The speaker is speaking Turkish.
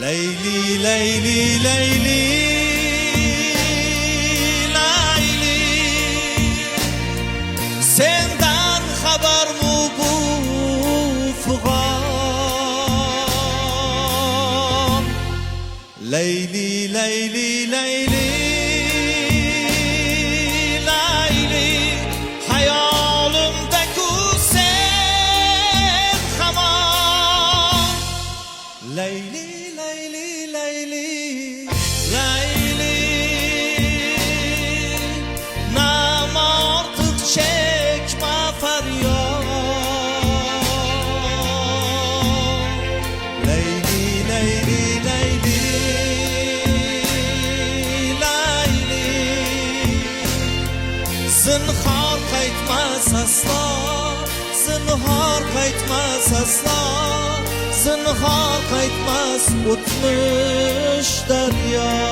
Leyli, Leyli, Leyli, Leyli, senden haber mu bu fıgan? Leyli, Leyli, Leyli, Leyli, hayalimdeki sen haman. Leyli, Leyli, Leyli, Leyli, nam artık çekme feryat. Leyli, Leyli, Leyli, Leyli, zinhar qaytmas asla, zinhar qaytmas asla, zinhar qaytmas o'tmish daryo.